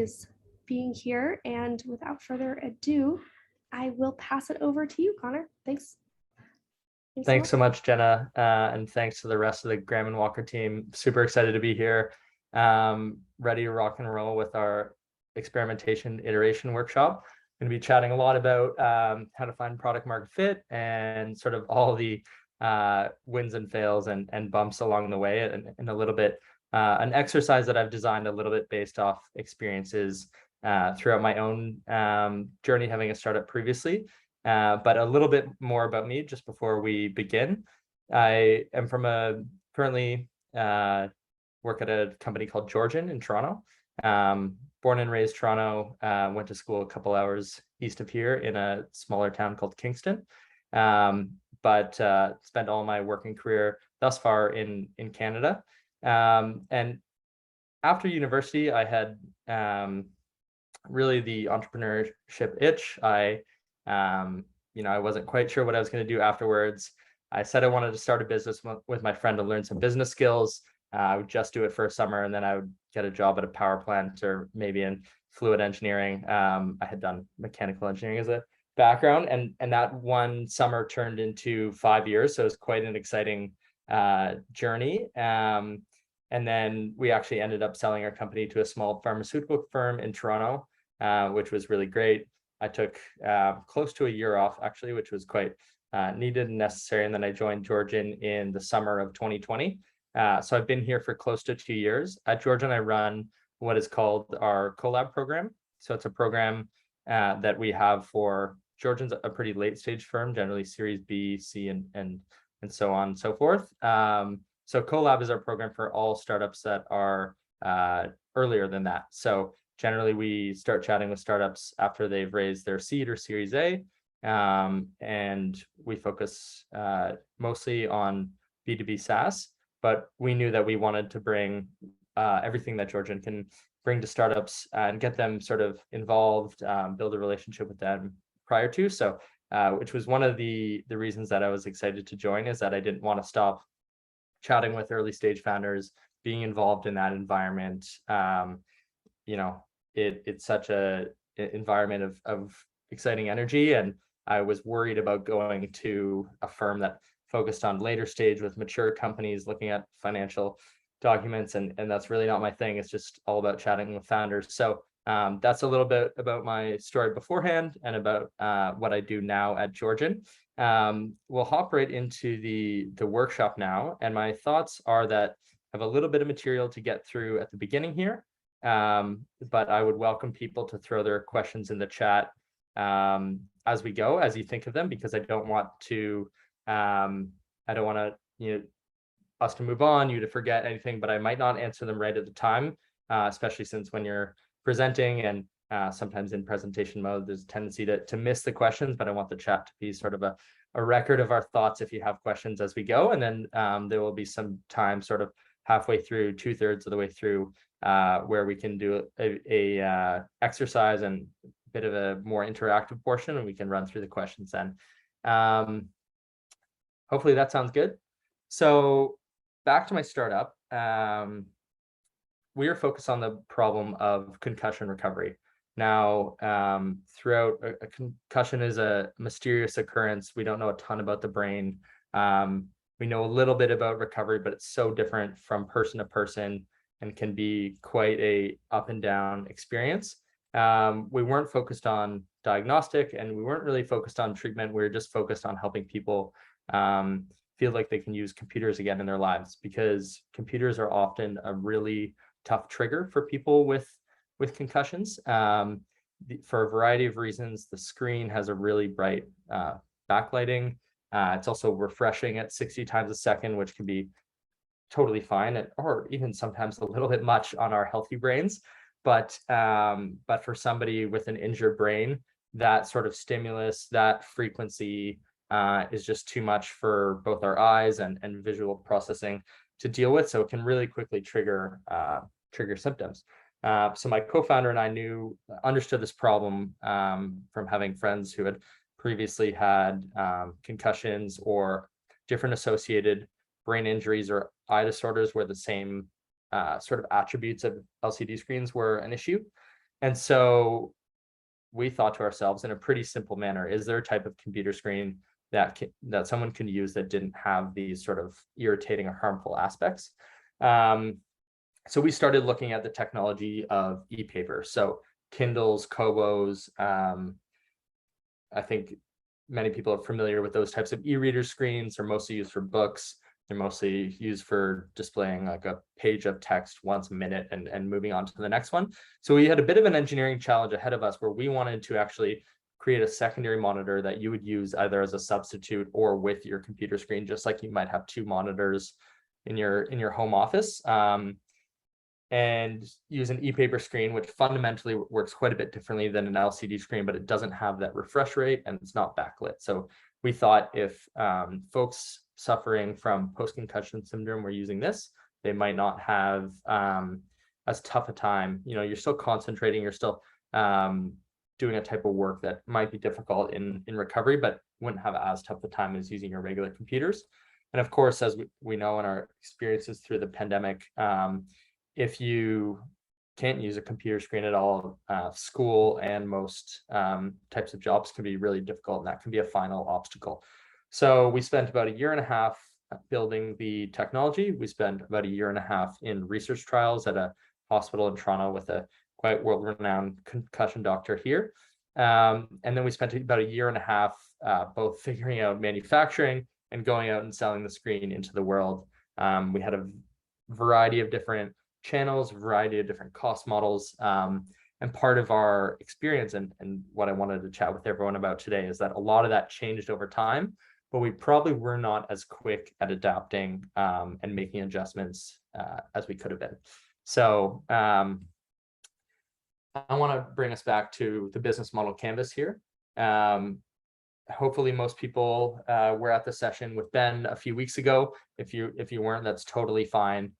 guys being here. And without further ado, I will pass it over to you, Connor. Thanks. Thanks so much, Jenna. And thanks to the rest of the Graham and Walker team. Super excited to be here. Ready to rock and roll with our experimentation iteration workshop. Going to be chatting a lot about how to find product market fit and sort of all the wins and fails and bumps along the way, and a little bit an exercise that I've designed a little bit based off experiences throughout my own journey having a startup previously. But a little bit more about me just before we begin. I am currently work at a company called Georgian in Toronto. Born and raised Toronto, went to school a couple hours east of here in a smaller town called Kingston. But spent all my working career thus far in Canada. And after university, I had really the entrepreneurship itch. I wasn't quite sure what I was going to do afterwards. I said I wanted to start a business with my friend to learn some business skills. I would just do it for a summer, and then I would get a job at a power plant or maybe in fluid engineering. I had done mechanical engineering as a background, and that one summer turned into 5 years. So it was quite an exciting journey. And then we actually ended up selling our company to a small pharmaceutical firm in Toronto, which was really great. I took close to a year off, actually, which was quite needed and necessary. And then I joined Georgian in the summer of 2020. So I've been here for close to 2 years. At Georgian, I run what is called our CoLab program. So it's a program that we have for Georgian's a pretty late stage firm, generally Series B, C, and so on and so forth. So CoLab is our program for all startups that are earlier than that. So generally, we start chatting with startups after they've raised their seed or Series A, and we focus mostly on B2B SaaS. But we knew that we wanted to bring everything that Georgian can bring to startups and get them sort of involved, build a relationship with them prior to. So, which was one of the reasons that I was excited to join, is that I didn't want to stop chatting with early stage founders, being involved in that environment. It's such a environment of exciting energy, and I was worried about going to a firm that focused on later stage with mature companies looking at financial documents, and that's really not my thing. It's just all about chatting with founders. So that's a little bit about my story beforehand and about what I do now at Georgian. We'll hop right into the workshop now, and my thoughts are that I have a little bit of material to get through at the beginning here. But I would welcome people to throw their questions in the chat as we go, as you think of them, because I don't want us to move on, you to forget anything, but I might not answer them right at the time, especially since when you're presenting and sometimes in presentation mode, there's a tendency to miss the questions, but I want the chat to be sort of a record of our thoughts if you have questions as we go. And then there will be some time sort of halfway through, 2/3 of the way through, where we can do a exercise and a bit of a more interactive portion, and we can run through the questions then. Hopefully that sounds good. So back to my startup, we are focused on the problem of concussion recovery. Now, throughout, a concussion is a mysterious occurrence. We don't know a ton about the brain. We know a little bit about recovery, but it's so different from person to person and can be quite a up and down experience. We weren't focused on diagnostic, and we weren't really focused on treatment. We were just focused on helping people feel like they can use computers again in their lives, because computers are often a really tough trigger for people with concussions. For a variety of reasons, the screen has a really bright backlighting. It's also refreshing at 60 times a second, which can be totally fine, or even sometimes a little bit much on our healthy brains. But for somebody with an injured brain, that sort of stimulus, that frequency is just too much for both our eyes and visual processing to deal with. So it can really quickly trigger symptoms. So my co-founder and I understood this problem from having friends who had previously had concussions or different associated brain injuries or eye disorders where the same sort of attributes of LCD screens were an issue. And so we thought to ourselves in a pretty simple manner, is there a type of computer screen that someone can use that didn't have these sort of irritating or harmful aspects? So we started looking at the technology of e-paper. So Kindles, Kobos, I think many people are familiar with those types of e-reader screens. They're mostly used for books. They're mostly used for displaying like a page of text once a minute and moving on to the next one. So we had a bit of an engineering challenge ahead of us where we wanted to actually create a secondary monitor that you would use either as a substitute or with your computer screen, just like you might have two monitors in your home office. And use an e-paper screen, which fundamentally works quite a bit differently than an LCD screen, but it doesn't have that refresh rate and it's not backlit. So we thought if folks suffering from post-concussion syndrome were using this, they might not have as tough a time. You know, you're still concentrating, you're still doing a type of work that might be difficult in recovery, but wouldn't have as tough a time as using your regular computers. And of course, as we know in our experiences through the pandemic, if you can't use a computer screen at all, school and most types of jobs can be really difficult, and that can be a final obstacle. So we spent about 1.5 years building the technology. We spent about 1.5 years in research trials at a hospital in Toronto with a quite world-renowned concussion doctor here. And then we spent about 1.5 years both figuring out manufacturing and going out and selling the screen into the world. We had a variety of different channels, a variety of different cost models. And part of our experience and what I wanted to chat with everyone about today is that a lot of that changed over time, but we probably were not as quick at adapting and making adjustments as we could have been. So I want to bring us back to the business model canvas here. Hopefully most people were at the session with Ben a few weeks ago. If you weren't, that's totally fine.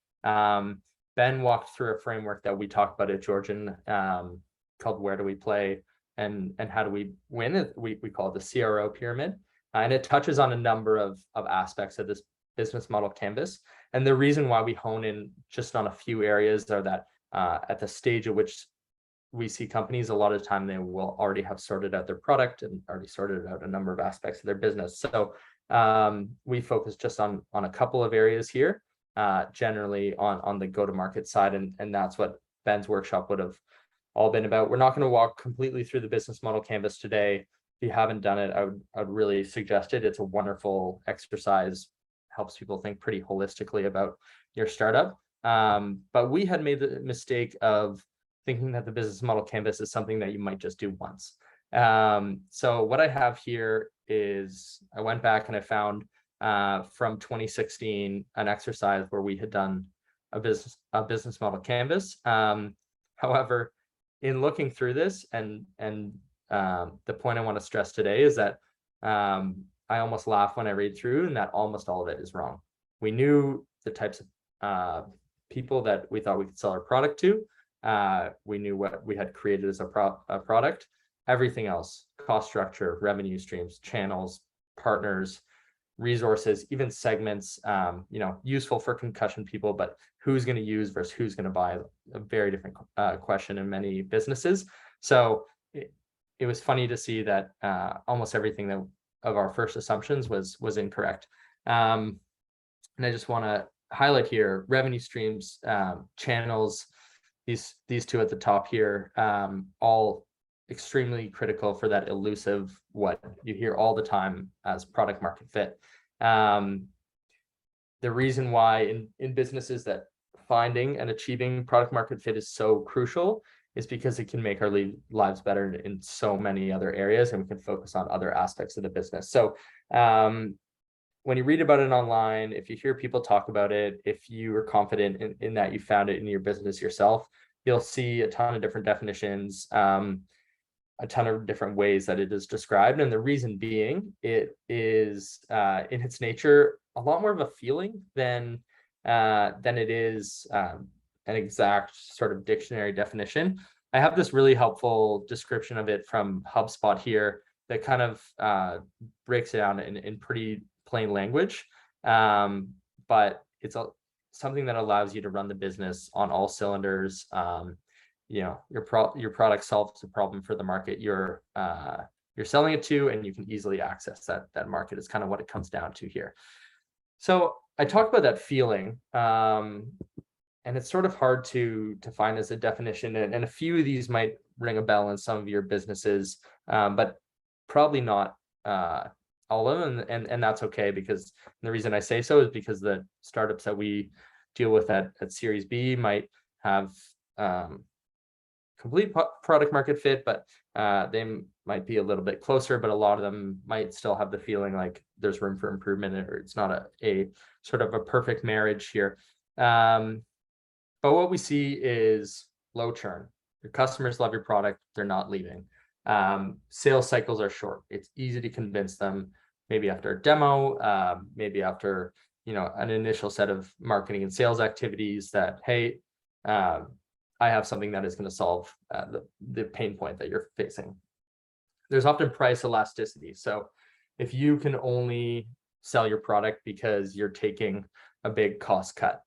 Ben walked through a framework that we talked about at Georgian called Where Do We Play and How Do We Win? We call it the CRO pyramid. And it touches on a number of aspects of this business model canvas. And the reason why we hone in just on a few areas are that at the stage at which we see companies, a lot of the time they will already have sorted out their product and already sorted out a number of aspects of their business. So we focus just on a couple of areas here. Generally on the go-to-market side, and that's what Ben's workshop would have all been about. We're not going to walk completely through the business model canvas today. If you haven't done it, I would really suggest it. It's a wonderful exercise, helps people think pretty holistically about your startup. But we had made the mistake of thinking that the business model canvas is something that you might just do once. So what I have here is I went back and I found from 2016, an exercise where we had done a business model canvas. However, in looking through this, and the point I want to stress today is that I almost laugh when I read through, and that almost all of it is wrong. We knew the types of people that we thought we could sell our product to. We knew what we had created as a product. Everything else, cost structure, revenue streams, channels, partners, resources, even segments, useful for concussion people, but who's going to use versus who's going to buy, a very different question in many businesses. So it was funny to see that almost everything of our first assumptions was incorrect. And I just want to highlight here revenue streams, channels, these two at the top here, all extremely critical for that elusive, what you hear all the time as product market fit. The reason why in businesses that finding and achieving product market fit is so crucial is because it can make our lives better in so many other areas, and we can focus on other aspects of the business. So when you read about it online, if you hear people talk about it, if you are confident in that you found it in your business yourself, you'll see a ton of different definitions, a ton of different ways that it is described. And the reason being, it is in its nature a lot more of a feeling than it is an exact sort of dictionary definition. I have this really helpful description of it from HubSpot here that kind of breaks it down in pretty plain language, but it's something that allows you to run the business on all cylinders. your product solves a problem for the market you're selling it to, and you can easily access that market is kind of what it comes down to here. So I talked about that feeling, and it's sort of hard to find as a definition, and a few of these might ring a bell in some of your businesses, but probably not all of them, and that's okay, because the reason I say so is because the startups that we deal with at Series B might have complete product market fit, but they might be a little bit closer, but a lot of them might still have the feeling like there's room for improvement, or it's not a sort of a perfect marriage here. But what we see is low churn. Your customers love your product, they're not leaving. Sales cycles are short. It's easy to convince them, maybe after a demo, maybe after an initial set of marketing and sales activities, that, hey, I have something that is going to solve the pain point that you're facing. There's often price elasticity. So if you can only sell your product because you're taking a big cost cut,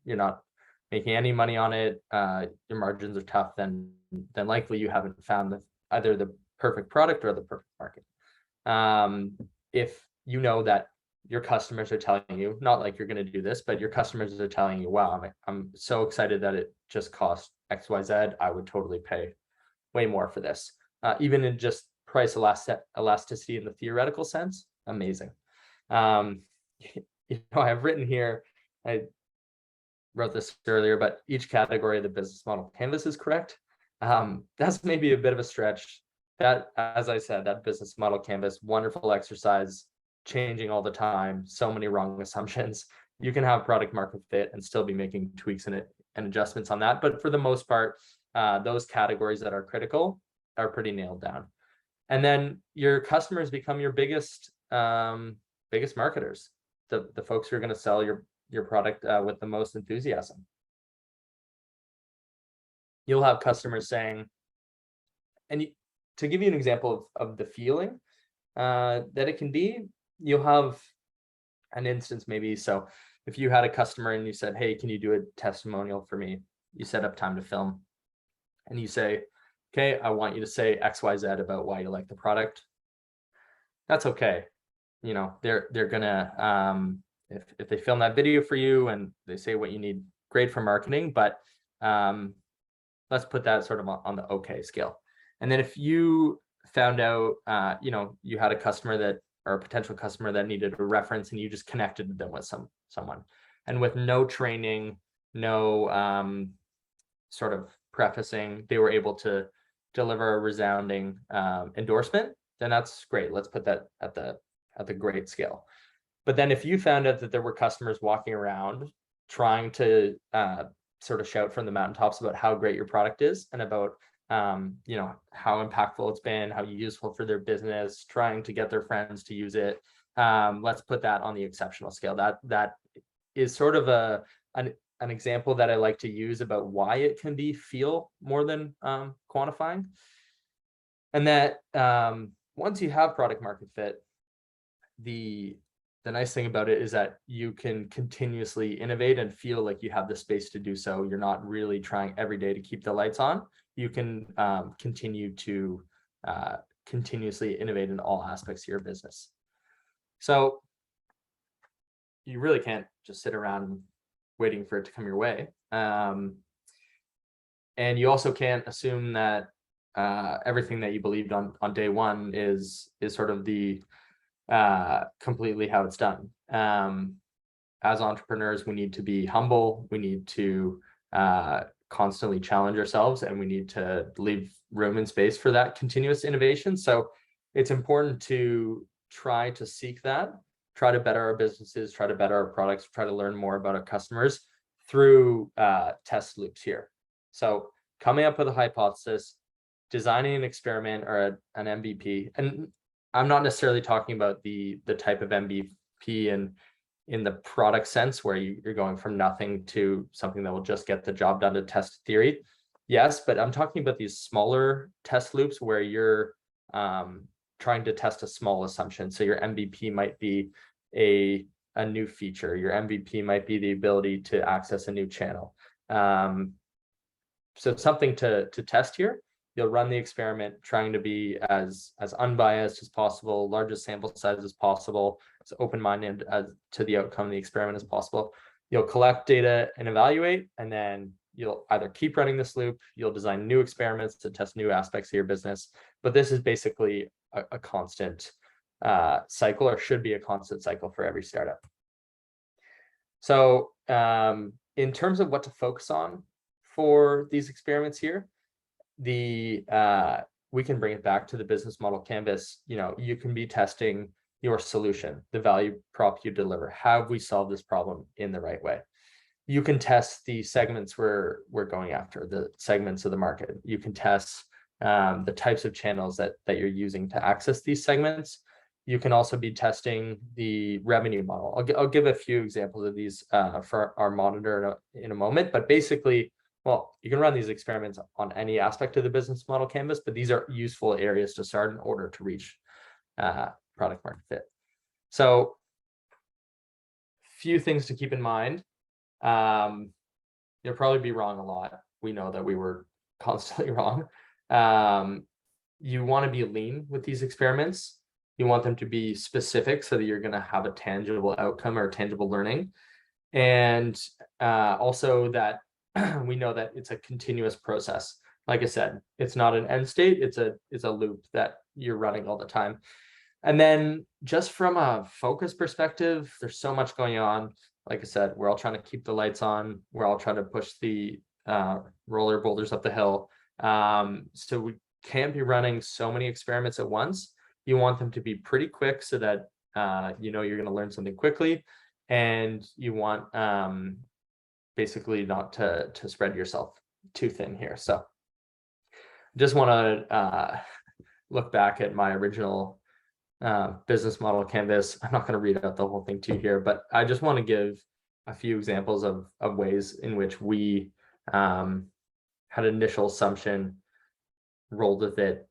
you're not making any money on it, your margins are tough, then likely you haven't found either the perfect product or the perfect market. If you know that your customers are telling you, not like you're going to do this, but your customers are telling you, wow, I'm so excited that it just cost XYZ, I would totally pay way more for this. Even in just price elasticity in the theoretical sense, amazing. I've written here, I wrote this earlier, but each category of the business model canvas is correct. That's maybe a bit of a stretch. That, as I said, that business model canvas, wonderful exercise, changing all the time, so many wrong assumptions. You can have product market fit and still be making tweaks in it and adjustments on that. But for the most part, those categories that are critical are pretty nailed down. And then your customers become your biggest marketers, the folks who are going to sell your product with the most enthusiasm. You'll have customers saying, and to give you an example of the feeling that it can be, you'll have an instance maybe. So if you had a customer and you said, hey, can you do a testimonial for me? You set up time to film and you say, okay, I want you to say XYZ about why you like the product. That's okay. They're gonna, if they film that video for you and they say what you need, great for marketing, but let's put that sort of on the okay scale. And then if you found out, you had a customer or a potential customer that needed a reference, and you just connected them with someone, and with no training, no sort of prefacing, they were able to deliver a resounding endorsement, then that's great. Let's put that at the great scale. But then if you found out that there were customers walking around trying to sort of shout from the mountaintops about how great your product is, and about how impactful it's been, how useful for their business, trying to get their friends to use it, let's put that on the exceptional scale. That is sort of an example that I like to use about why it can feel more than quantifying. And that once you have product market fit, the nice thing about it is that you can continuously innovate and feel like you have the space to do so. You're not really trying every day to keep the lights on. You can continue to continuously innovate in all aspects of your business. So you really can't just sit around waiting for it to come your way. And you also can't assume that everything that you believed on day one is sort of the completely how it's done. As entrepreneurs, we need to be humble. We need to constantly challenge ourselves, and we need to leave room and space for that continuous innovation. So it's important to try to seek that, try to better our businesses, try to better our products, try to learn more about our customers through test loops here. So coming up with a hypothesis, designing an experiment or an MVP, and I'm not necessarily talking about the type of MVP in the product sense, where you're going from nothing to something that will just get the job done to test theory. Yes, but I'm talking about these smaller test loops where you're trying to test a small assumption. So your MVP might be a new feature. Your MVP might be the ability to access a new channel. So something to test here. You'll run the experiment trying to be as unbiased as possible, largest sample size as possible, as open-minded as to the outcome of the experiment as possible. You'll collect data and evaluate, and then you'll either keep running this loop, you'll design new experiments to test new aspects of your business. But this is basically a constant cycle, or should be a constant cycle for every startup. So in terms of what to focus on for these experiments here, we can bring it back to the business model canvas. You can be testing your solution, the value prop you deliver. Have we solved this problem in the right way? You can test the segments we're going after, the segments of the market. You can test the types of channels that you're using to access these segments. You can also be testing the revenue model. I'll give a few examples of these for our monitor in a moment, but basically, well, you can run these experiments on any aspect of the business model canvas, but these are useful areas to start in order to reach product market fit. So, few things to keep in mind. You'll probably be wrong a lot. We know that we were constantly wrong. You want to be lean with these experiments. You want them to be specific so that you're going to have a tangible outcome or tangible learning. And also that we know that it's a continuous process. Like I said, it's not an end state, it's a loop that you're running all the time. And then just from a focus perspective, there's so much going on. Like I said, we're all trying to keep the lights on. We're all trying to push the roller boulders up the hill. So we can't be running so many experiments at once. You want them to be pretty quick so that you're going to learn something quickly, and you want basically not to spread yourself too thin here. So just want to look back at my original business model canvas. I'm not going to read out the whole thing to you here, but I just want to give a few examples of ways in which we had an initial assumption, rolled with it,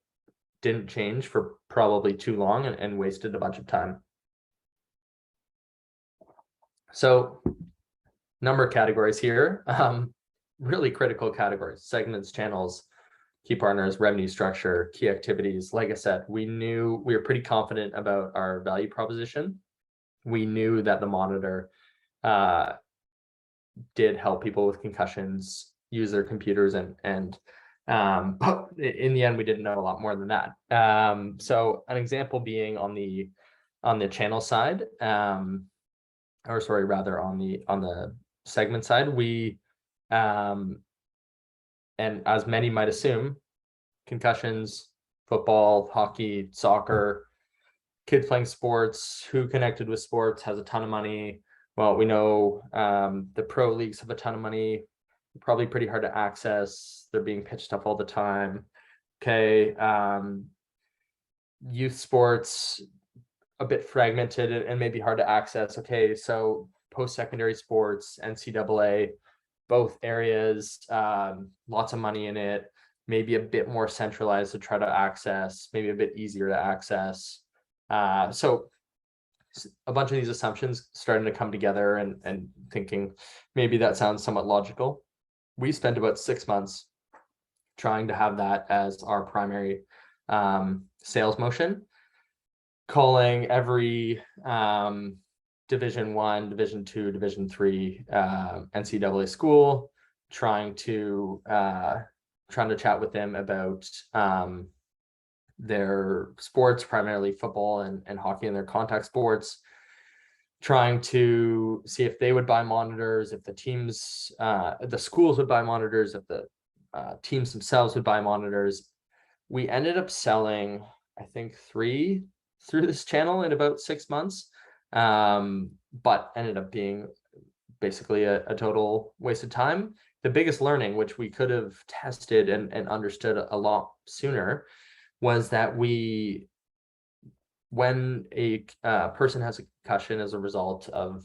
didn't change for probably too long, and wasted a bunch of time. So number of categories here, really critical categories: segments, channels, key partners, revenue structure, key activities. Like I said, we were pretty confident about our value proposition. We knew that the monitor did help people with concussions use their computers, but in the end, we didn't know a lot more than that. So an example being on the channel side, on the segment side, we and as many might assume, concussions, football, hockey, soccer, kids playing sports, who connected with sports has a ton of money. Well, we know the pro leagues have a ton of money, probably pretty hard to access. They're being pitched up all the time. Okay. Youth sports, a bit fragmented and maybe hard to access. Okay, so post-secondary sports, NCAA, both areas, lots of money in it, maybe a bit more centralized to try to access, maybe a bit easier to access. So a bunch of these assumptions starting to come together, and thinking maybe that sounds somewhat logical. We spent about 6 months trying to have that as our primary sales motion, calling every Division 1, Division 2, Division 3 NCAA school, trying to chat with them about their sports, primarily football and hockey, and their contact sports, trying to see if they would buy monitors, if the teams, the schools would buy monitors, if the teams themselves would buy monitors. We ended up selling, I think, 3 through this channel in about 6 months, but ended up being basically a total waste of time. The biggest learning, which we could have tested and understood a lot sooner, was that when a person has a concussion as a result of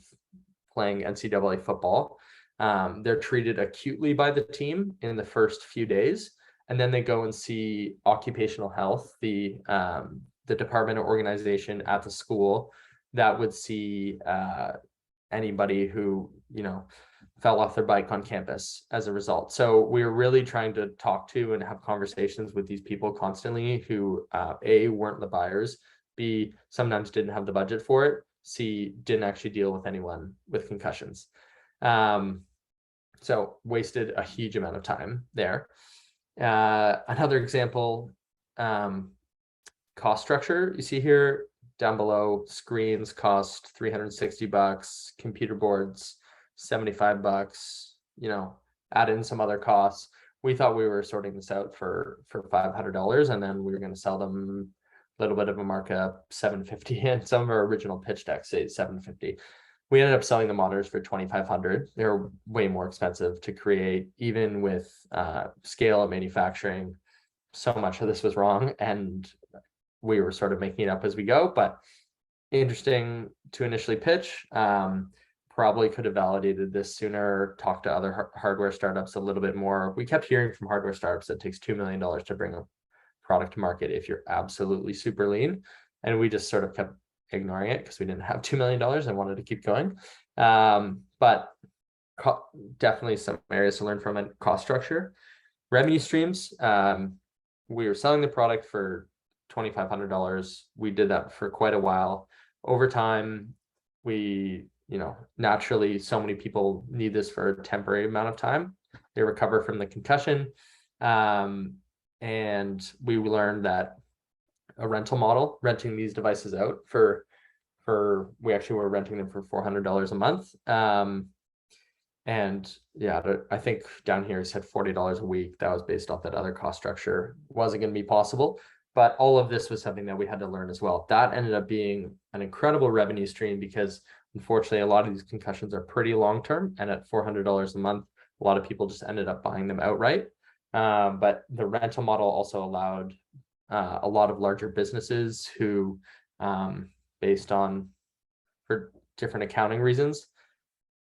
playing NCAA football, they're treated acutely by the team in the first few days, and then they go and see occupational health, the department or organization at the school that would see anybody who fell off their bike on campus as a result. So we were really trying to talk to and have conversations with these people constantly who A, weren't the buyers, B, sometimes didn't have the budget for it, C, didn't actually deal with anyone with concussions. So wasted a huge amount of time there. Another example, cost structure. You see here down below, screens cost $360, computer boards $75, add in some other costs. We thought we were sorting this out for $500, and then we were going to sell them a little bit of a markup, $750, and some of our original pitch decks say $750. We ended up selling the monitors for $2,500. They're way more expensive to create, even with scale of manufacturing. So much of this was wrong, and we were sort of making it up as we go, but interesting to initially pitch. Probably could have validated this sooner, talked to other hardware startups a little bit more. We kept hearing from hardware startups that it takes $2 million to bring a product to market if you're absolutely super lean. And we just sort of kept ignoring it because we didn't have $2 million and wanted to keep going. But definitely some areas to learn from it. Cost structure, revenue streams. We were selling the product for $2,500. We did that for quite a while. Over time, we, naturally, so many people need this for a temporary amount of time. They recover from the concussion. And we learned that a rental model, renting these devices out we actually were renting them for $400 a month. And yeah, I think down here it said $40 a week. That was based off that other cost structure. Wasn't going to be possible. But all of this was something that we had to learn as well. That ended up being an incredible revenue stream because unfortunately, a lot of these concussions are pretty long-term. And at $400 a month, a lot of people just ended up buying them outright. But the rental model also allowed a lot of larger businesses who, based on, for different accounting reasons,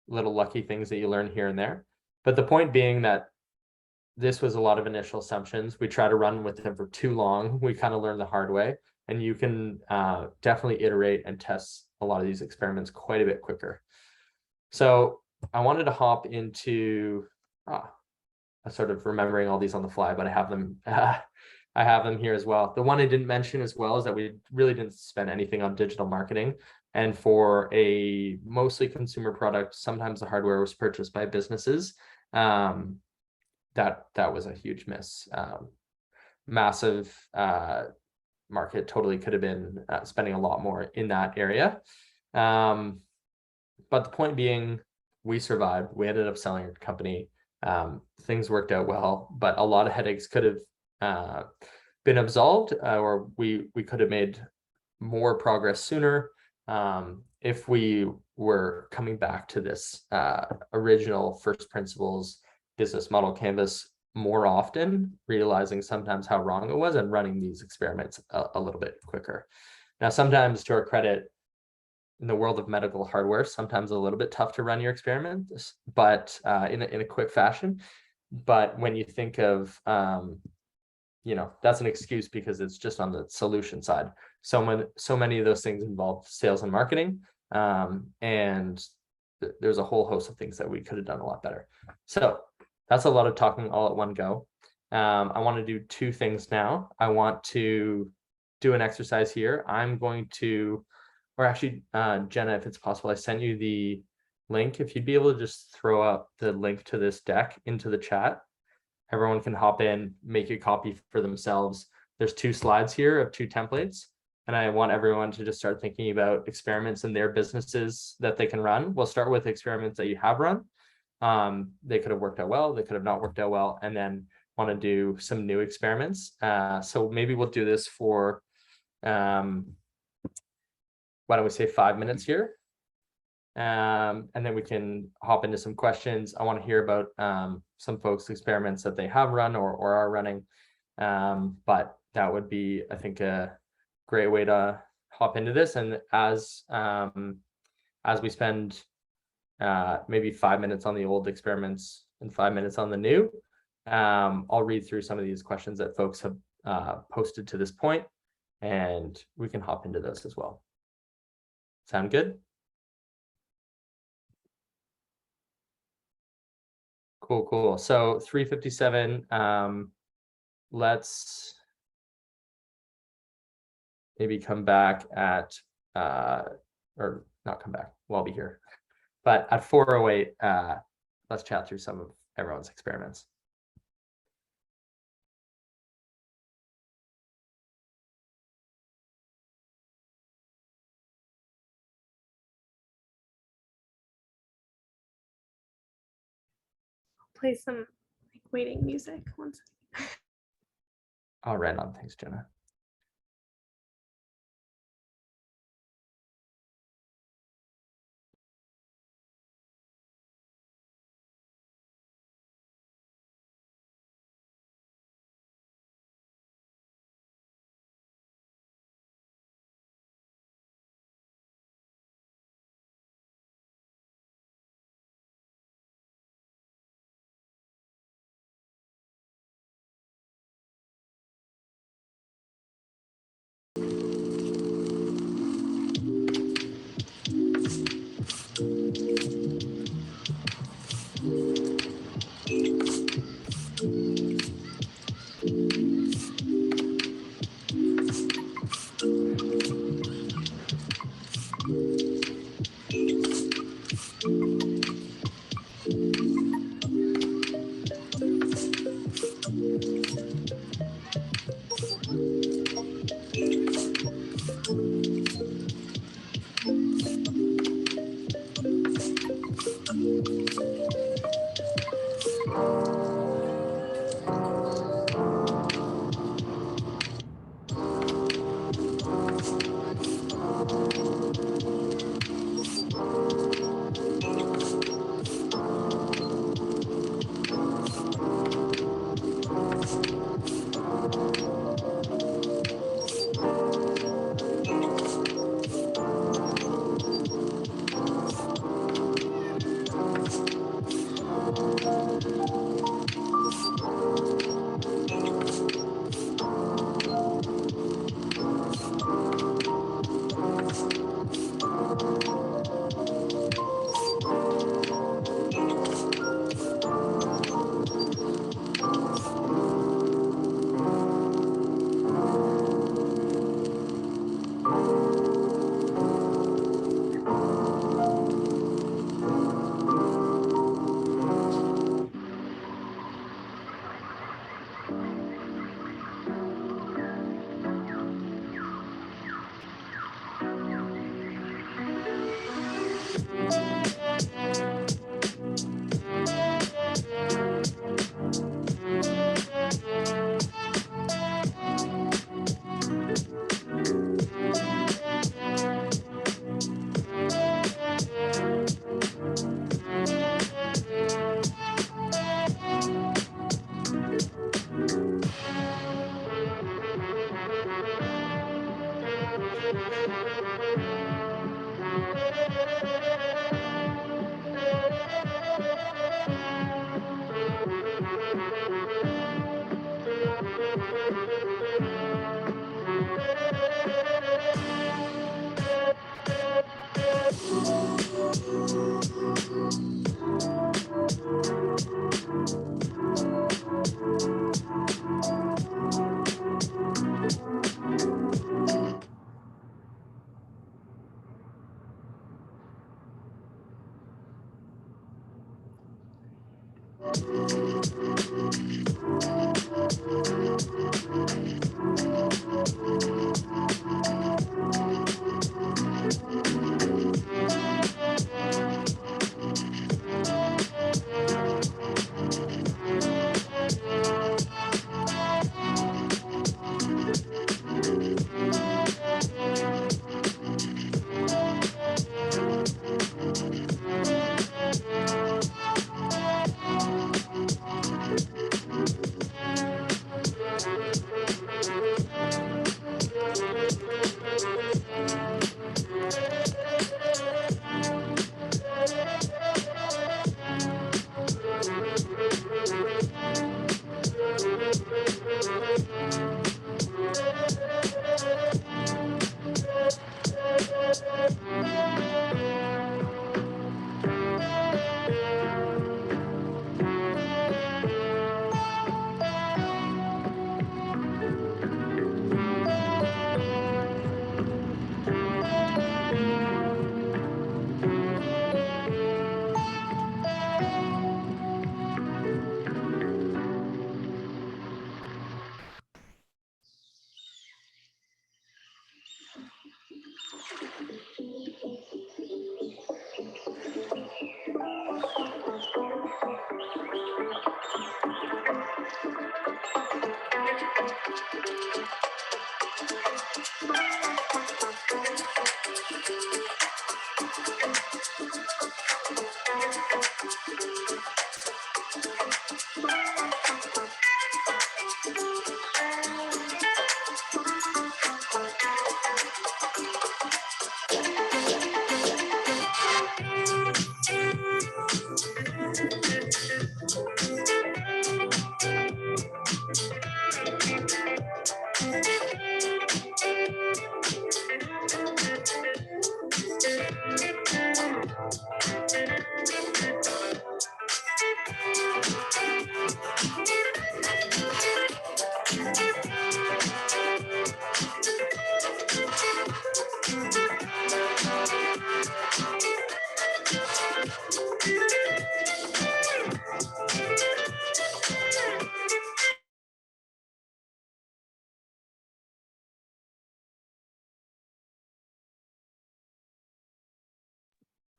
little lucky things that you learn here and there. But the point being that this was a lot of initial assumptions. We try to run with them for too long. We kind of learn the hard way, and you can definitely iterate and test a lot of these experiments quite a bit quicker. So I wanted to hop into sort of remembering all these on the fly, but I have them. I have them here as well. The one I didn't mention as well is that we really didn't spend anything on digital marketing. And for a mostly consumer product, sometimes the hardware was purchased by businesses. That was a huge miss. Massive market, totally could have been spending a lot more in that area. But the point being, we survived. We ended up selling our company. Things worked out well, but a lot of headaches could have been absolved, or we could have made more progress sooner if we were coming back to this original first principles business model canvas more often, realizing sometimes how wrong it was and running these experiments a little bit quicker. Now, sometimes, to our credit, in the world of medical hardware, sometimes a little bit tough to run your experiments, but in a quick fashion. But when you think of, that's an excuse because it's just on the solution side. So many of those things involve sales and marketing, and there's a whole host of things that we could have done a lot better. So that's a lot of talking all at one go. I want to do two things now. I want to do an exercise here. I'm going to, or actually, Jenna, if it's possible, I sent you the link. If you'd be able to just throw up the link to this deck into the chat, everyone can hop in, make a copy for themselves. There's 2 slides here of 2 templates, and I want everyone to just start thinking about experiments in their businesses that they can run. We'll start with experiments that you have run. They could have worked out well, they could have not worked out well, and then want to do some new experiments. So maybe we'll do this for, why don't we say 5 minutes here? And then we can hop into some questions. I want to hear about some folks' experiments that they have run or are running. But that would be, I think, a great way to hop into this. And as we spend maybe 5 minutes on the old experiments and 5 minutes on the new, I'll read through some of these questions that folks have posted to this point, and we can hop into those as well. Sound good? Cool. So 3:57. Let's maybe come back at or not come back. We'll be here, but at 4:08. Let's chat through some of everyone's experiments. Play some like waiting music. One second. All right, on. Thanks, Jenna.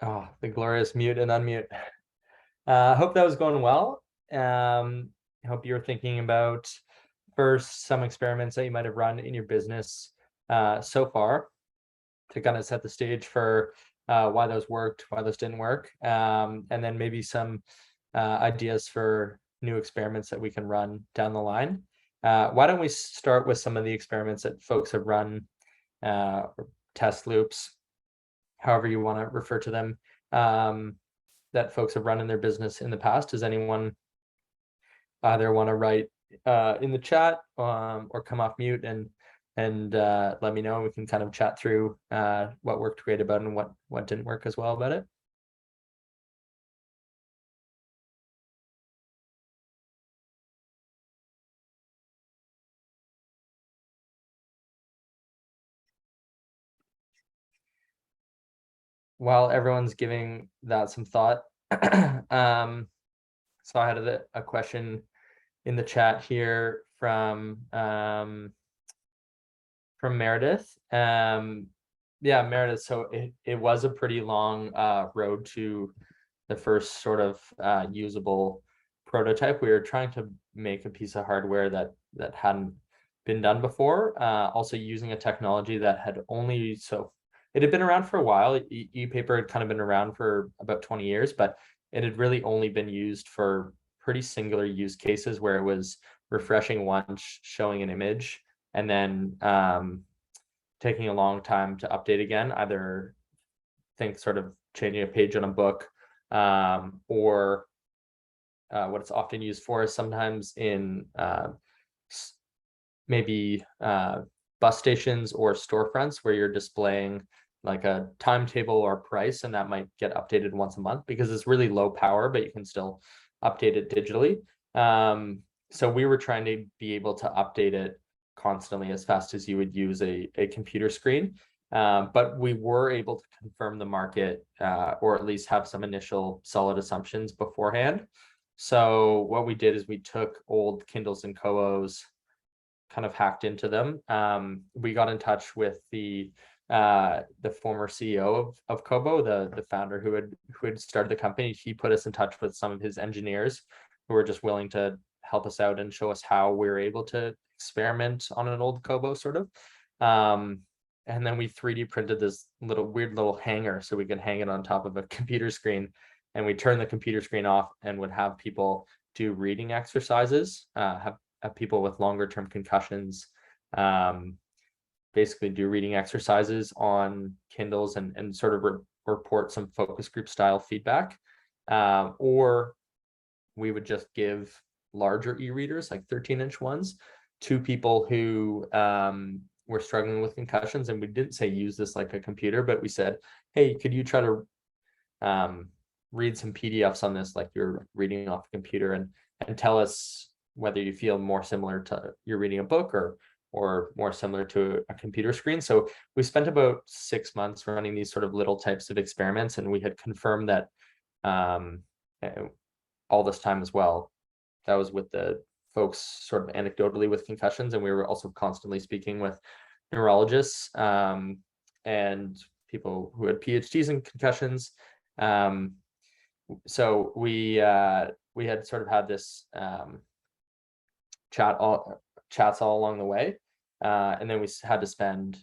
Oh, the glorious mute and unmute. Hope that was going well. Hope you're thinking about first some experiments that you might have run in your business so far to kind of set the stage for why those worked, why those didn't work, and then maybe some ideas for new experiments that we can run down the line. Why don't we start with some of the experiments that folks have run, or test loops, however you want to refer to them, that folks have run in their business in the past. Does anyone either want to write in the chat or come off mute and let me know? We can kind of chat through what worked great about it and what didn't work as well about it. While everyone's giving that some thought, so I had a question in the chat here from Meredith. Yeah, Meredith. So it was a pretty long road to the first sort of usable prototype. We were trying to make a piece of hardware that hadn't been done before. Also using a technology that had only, so it had been around for a while. E-paper had kind of been around for about 20 years, but it had really only been used for pretty singular use cases where it was refreshing once, showing an image, and then taking a long time to update again, either think sort of changing a page on a book, or what it's often used for is sometimes in maybe bus stations or storefronts where you're displaying like a timetable or price, and that might get updated once a month because it's really low power, but you can still update it digitally. So we were trying to be able to update it constantly as fast as you would use a computer screen. But we were able to confirm the market, or at least have some initial solid assumptions beforehand. So what we did is we took old Kindles and Koos, kind of hacked into them. We got in touch with the former CEO of Kobo, the founder who had started the company. He put us in touch with some of his engineers who were just willing to help us out and show us how we were able to experiment on an old Kobo sort of. And then we 3D printed this weird little hanger so we could hang it on top of a computer screen. And we turned the computer screen off and would have people do reading exercises, have people with longer term concussions basically do reading exercises on Kindles and sort of report some focus group style feedback. Or we would just give larger e-readers, like 13-inch ones, to people who were struggling with concussions. And we didn't say use this like a computer, but we said, hey, could you try to read some PDFs on this like you're reading off a computer, and tell us whether you feel more similar to you're reading a book or more similar to a computer screen. So we spent about 6 months running these sort of little types of experiments, and we had confirmed that all this time as well. That was with the folks sort of anecdotally with concussions, and we were also constantly speaking with neurologists and people who had PhDs in concussions. So we had sort of had this chats all along the way, and then we had to spend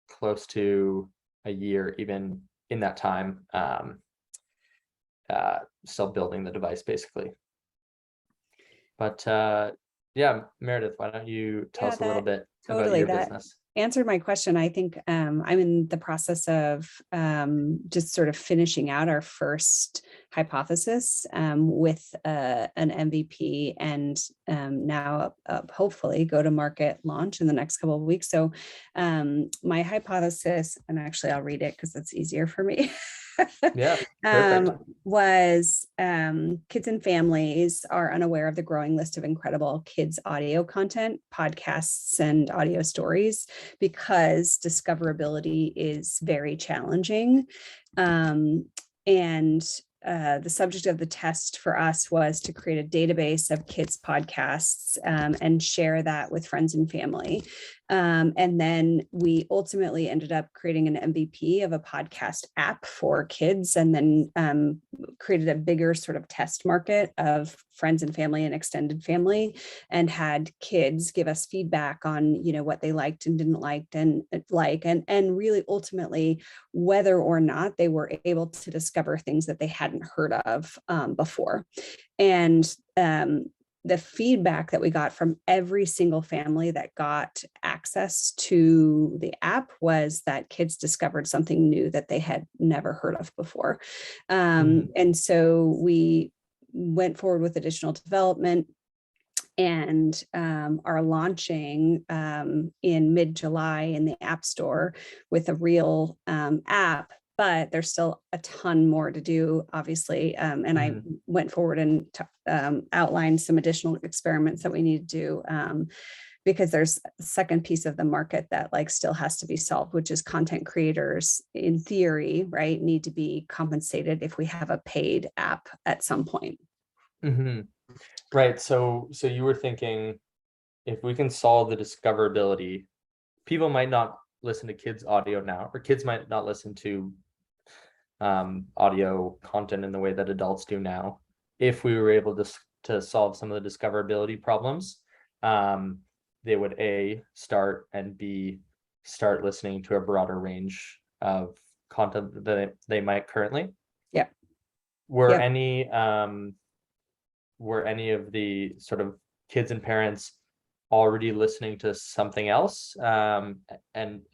close to a year even in that time still building the device basically. But yeah, Meredith, why don't you tell us a little bit about your business? Answered my question. I think I'm in the process of just sort of finishing out our first hypothesis with an MVP, and now hopefully go to market launch in the next couple of weeks. So my hypothesis, and actually I'll read it because it's easier for me. Yeah, perfect. Was kids and families are unaware of the growing list of incredible kids audio content, podcasts, and audio stories because discoverability is very challenging. And the subject of the test for us was to create a database of kids podcasts podcasts and share that with friends and family. And then we ultimately ended up creating an MVP of a podcast app for kids, and then created a bigger sort of test market of friends and family and extended family, and had kids give us feedback on, what they liked and didn't like, and really ultimately whether or not they were able to discover things that they hadn't heard of before. And the feedback that we got from every single family that got access to the app was that kids discovered something new that they had never heard of before. And so we went forward with additional development, and are launching in mid-July in the App Store with a real app. But there's still a ton more to do, obviously. And I went forward and outlined some additional experiments that we need to do, because there's a second piece of the market that still has to be solved, which is content creators, in theory, right, need to be compensated if we have a paid app at some point. Right. So you were thinking, if we can solve the discoverability, people might not listen to kids' audio now, or kids might not listen to audio content in the way that adults do now. If we were able to solve some of the discoverability problems, they would A, start, and B, start listening to a broader range of content that they might currently. Yeah. Were any of the sort of kids and parents already listening to something else, and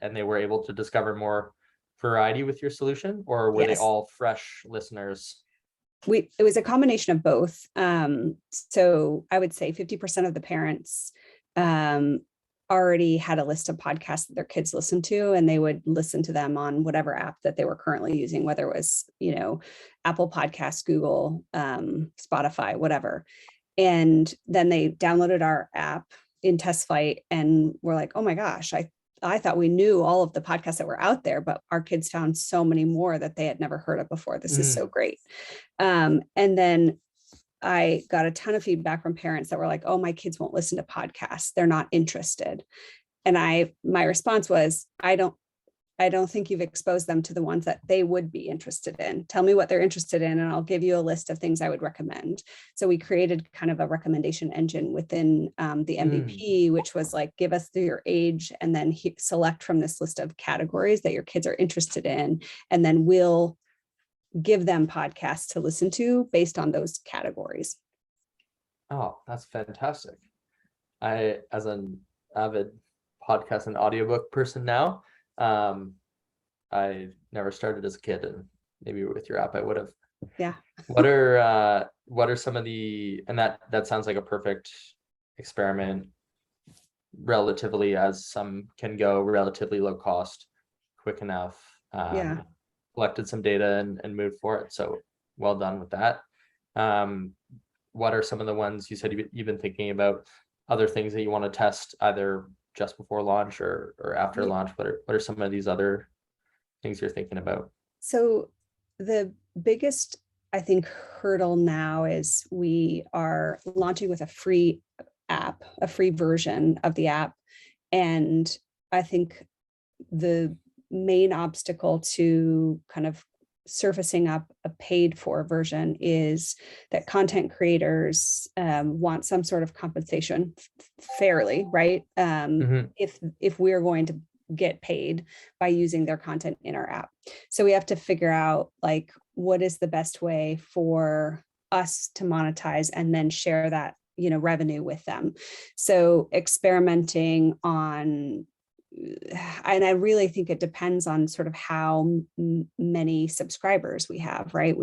they were able to discover more variety with your solution, or were they all fresh listeners? It was a combination of both. So I would say 50% of the parents already had a list of podcasts that their kids listened to, and they would listen to them on whatever app that they were currently using, whether it was, Apple Podcasts, Google, Spotify, whatever. And then they downloaded our app in test flight and were like, oh my gosh, I thought we knew all of the podcasts that were out there, but our kids found so many more that they had never heard of before. This is so great. And then I got a ton of feedback from parents that were like, oh, my kids won't listen to podcasts. They're not interested. And my response was, I don't think you've exposed them to the ones that they would be interested in. Tell me what they're interested in, and I'll give you a list of things I would recommend. So we created kind of a recommendation engine within the MVP, which was give us your age, and then select from this list of categories that your kids are interested in, and then we'll give them podcasts to listen to based on those categories. Oh, that's fantastic. I, as an avid podcast and audiobook person now, I never started as a kid, and maybe with your app I would have. Yeah. What are some of the, and that sounds like a perfect experiment, relatively, as some can go, relatively low cost, quick enough. Collected some data and moved for it. So well done with that. What are some of the ones you said you've been thinking about, other things that you want to test either just before launch or after launch? What are some of these other things you're thinking about? So the biggest, I think, hurdle now is we are launching with a free app, a free version of the app. And I think the main obstacle to kind of surfacing up a paid for version is that content creators want some sort of compensation fairly, right? If we're going to get paid by using their content in our app. So we have to figure out what is the best way for us to monetize and then share that, revenue with them. So experimenting on, and I really think it depends on sort of how many subscribers we have, right?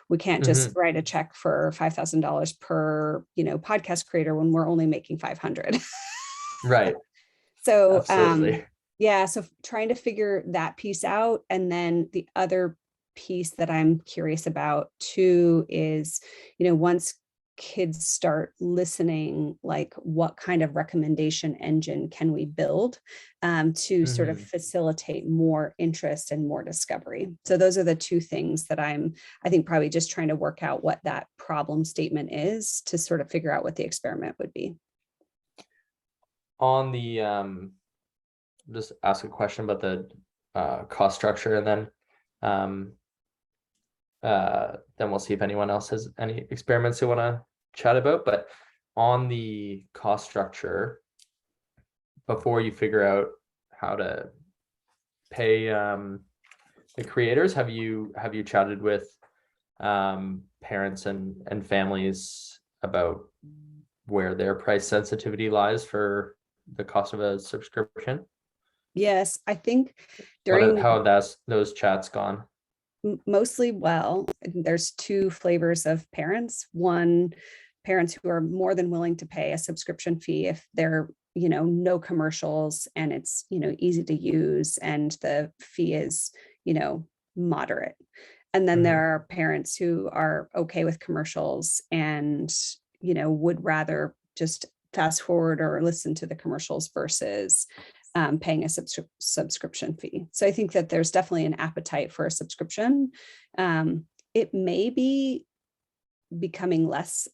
We can't just write a check for $5,000 per, podcast creator when we're only making 500. Right. So, absolutely. So trying to figure that piece out. And then the other piece that I'm curious about too is, once kids start listening, what kind of recommendation engine can we build to sort of facilitate more interest and more discovery? So those are the two things that I think probably just trying to work out what that problem statement is to sort of figure out what the experiment would be. on the just ask a question about the cost structure, and then we'll see if anyone else has any experiments they want to chat about. But on the cost structure, before you figure out how to pay the creators, have you chatted with parents and families about where their price sensitivity lies for the cost of a subscription? Yes, I think during How have those chats gone? mostly well. There's two flavors of parents. One, parents who are more than willing to pay a subscription fee if they're, no commercials and it's, easy to use and the fee is, moderate. And then there are parents who are okay with commercials and, would rather just fast forward or listen to the commercials versus paying a subscription fee. So I think that there's definitely an appetite for a subscription. It may be becoming less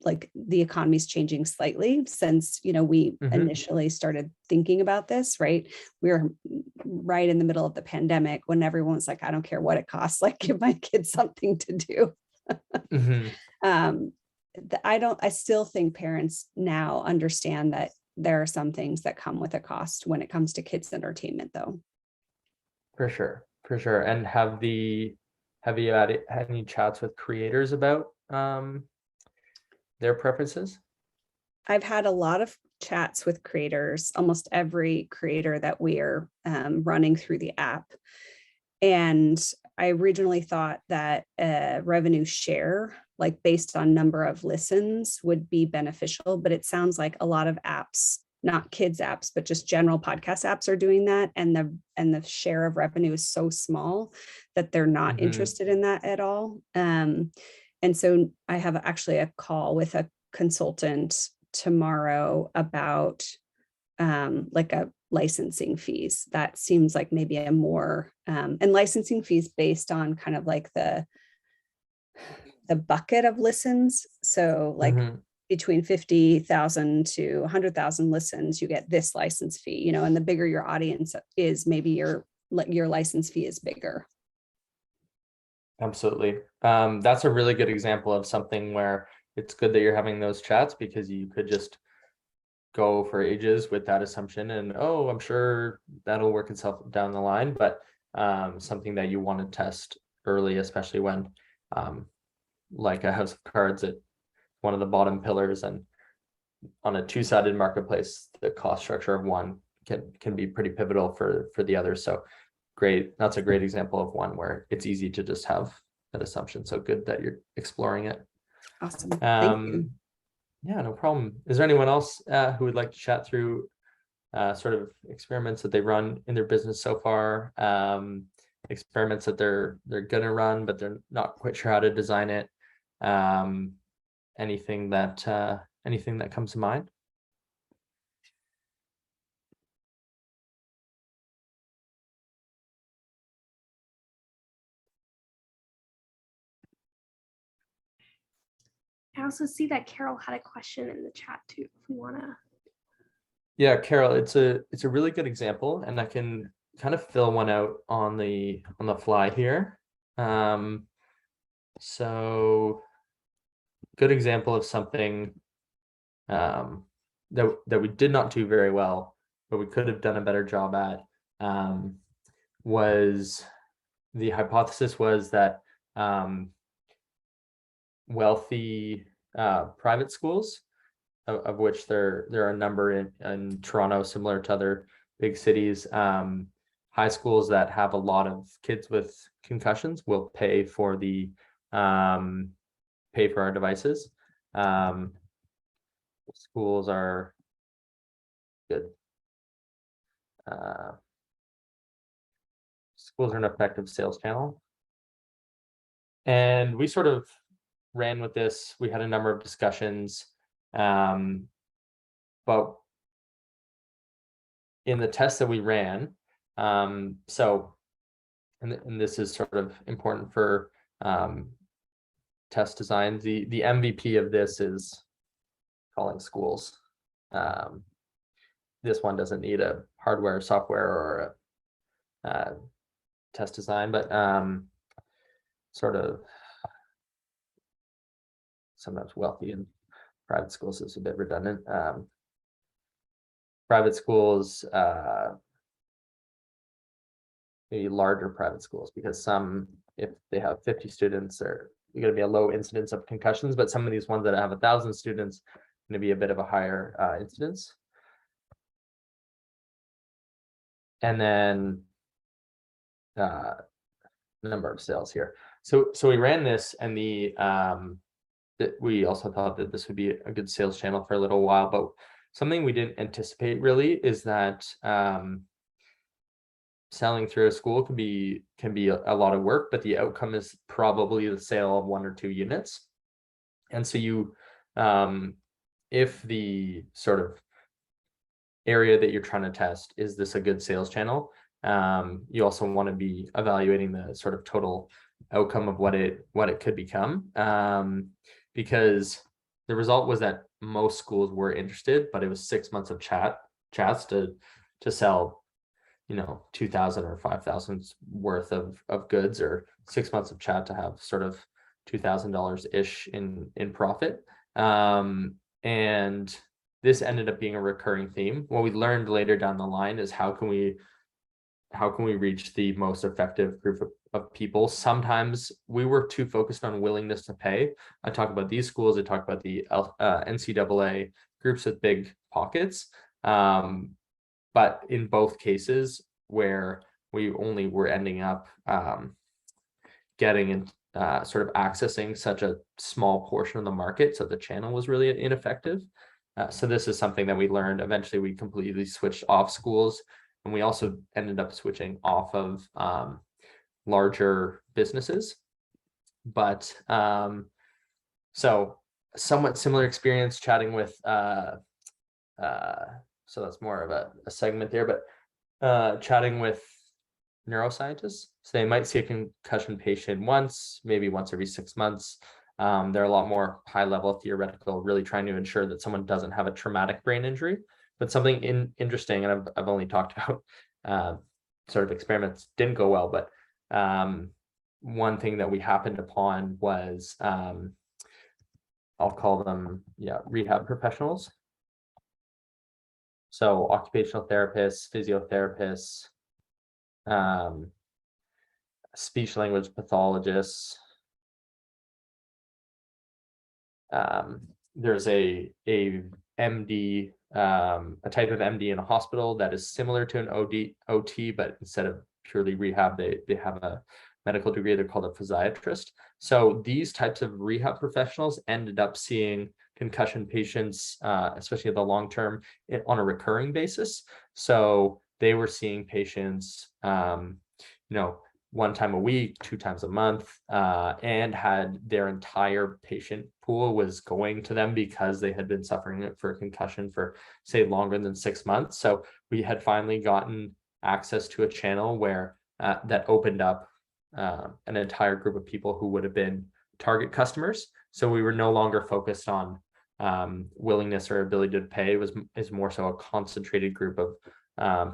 like the economy's changing slightly since, we initially started thinking about this, right? We were right in the middle of the pandemic when everyone's like, I don't care what it costs, like give my kids something to do. I still think parents now understand that there are some things that come with a cost when it comes to kids entertainment, though. For sure. And have you had any chats with creators about their preferences? I've had a lot of chats with creators, almost every creator that we are running through the app. And I originally thought that a revenue share, like based on number of listens, would be beneficial, but it sounds like a lot of apps, not kids apps, but just general podcast apps are doing that. And the share of revenue is so small that they're not interested in that at all. And so I have actually a call with a consultant tomorrow about like a licensing fees. That seems like maybe a more and licensing fees based on kind of like the bucket of listens. So like between 50,000 to 100,000 listens, you get this license fee, and the bigger your audience is, maybe your license fee is bigger. Absolutely. That's a really good example of something where it's good that you're having those chats, because you could just go for ages with that assumption and, oh, I'm sure that'll work itself down the line, but something that you want to test early, especially when like a house of cards at one of the bottom pillars, and on a two-sided marketplace, the cost structure of one can be pretty pivotal for the other. So great. That's a great example of one where it's easy to just have that assumption. So good that you're exploring it. Awesome. Thank you. Yeah, no problem. Is there anyone else who would like to chat through sort of experiments that they run in their business so far, experiments that they're gonna run, but they're not quite sure how to design it? Anything that comes to mind? I also see that Carol had a question in the chat too, if we want to. Yeah, Carol, it's a really good example, and I can kind of fill one out on the fly here. So good example of something that we did not do very well, but we could have done a better job at, was the hypothesis was that wealthy private schools, of which there are a number in Toronto, similar to other big cities, high schools that have a lot of kids with concussions will pay for our devices. Schools are good. Schools are an effective sales channel. And we sort of ran with this. We had a number of discussions, but in the test that we ran, so, and this is sort of important for test design, the MVP of this is calling schools. This one doesn't need a hardware, software, or a test design, but sort of sometimes wealthy and private schools is a bit redundant. Private schools, maybe larger private schools, because some, if they have 50 students, they're going to be a low incidence of concussions, but some of these ones that have 1,000 students, going to be a bit of a higher incidence. And then number of sales here. So we ran this, and we also thought that this would be a good sales channel for a little while, but something we didn't anticipate really is that selling through a school can be a lot of work, but the outcome is probably the sale of 1 or 2 units. And so you, if the sort of area that you're trying to test, is this a good sales channel? You also want to be evaluating the sort of total outcome of what it could become, because the result was that most schools were interested, but it was 6 months of chats to sell, 2,000 or 5,000 worth of goods, or 6 months of chat to have sort of $2,000 ish in profit. And this ended up being a recurring theme. What we learned later down the line is how can we reach the most effective group of people. Sometimes we were too focused on willingness to pay. I talk about these schools, I talk about the NCAA groups with big pockets. But in both cases, where we only were ending up getting and sort of accessing such a small portion of the market, so the channel was really ineffective. So this is something that we learned. Eventually, we completely switched off schools, and we also ended up switching off of larger businesses. But so somewhat similar experience chatting with so that's more of a segment there, but chatting with neuroscientists. So they might see a concussion patient maybe once every 6 months. They're a lot more high level theoretical, really trying to ensure that someone doesn't have a traumatic brain injury. But something interesting, and I've only talked about sort of experiments didn't go well, but one thing that we happened upon was I'll call them rehab professionals. So occupational therapists, physiotherapists, speech language pathologists. There's a MD, a type of MD in a hospital that is similar to an OT, but instead of purely rehab, they have a medical degree. They're called a physiatrist. So these types of rehab professionals ended up seeing concussion patients, especially the long term, on a recurring basis. So they were seeing patients, 1 time a week, 2 times a month, and had their entire patient pool was going to them because they had been suffering for a concussion for, say, longer than 6 months. So we had finally gotten access to a channel where that opened up an entire group of people who would have been target customers. So we were no longer focused on willingness or ability to pay. Is more so a concentrated group of